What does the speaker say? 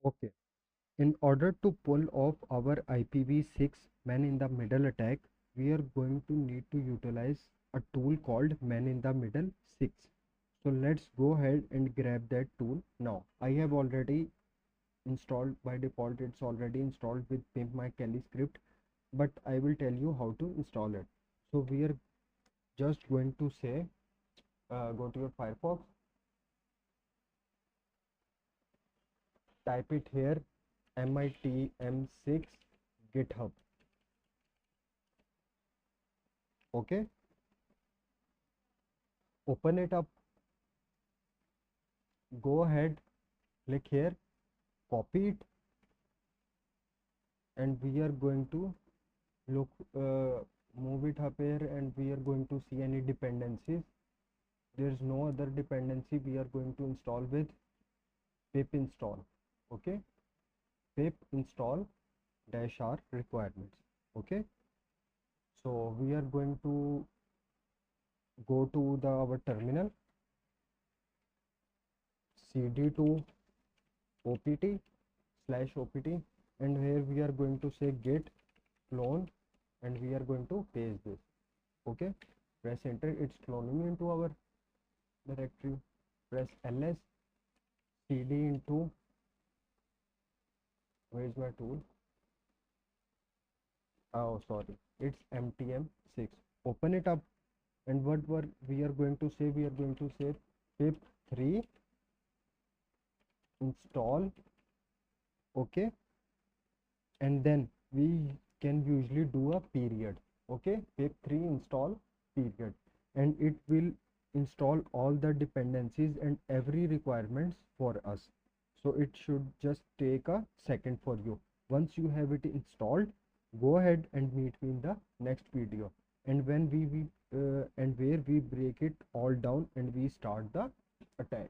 Okay. In order to pull off our IPv6 man in the middle attack, we are going to need to utilize a tool called man in the middle 6. So let's go ahead and grab that tool now. I have already installed, by default it's already installed with pimp my Kelly script, but I will tell you how to install it. So we are just going to say go to your Firefox, type it here, mitm6 GitHub. Okay, open it up, go ahead, click here, copy it, and we are going to look move it up here, and we are going to see any dependencies. There is no other dependency we are going to install with pip install. Okay, pip install dash r requirements. Okay, so we are going to go to our terminal, cd to opt/opt, and here we are going to say git clone, and we are going to paste this. Okay, press enter, it's cloning into our directory. Press ls, cd into, where is my tool? Oh sorry, it's mitm6. Open it up, and what we are going to say, we are going to say pip3 install. Okay, and then we can usually do a period. Okay, pip3 install period, and it will install all the dependencies and every requirements for us. So it should just take a second for you. Once you have it installed, go ahead and meet me in the next video, and when we and where we break it all down and we start the attack.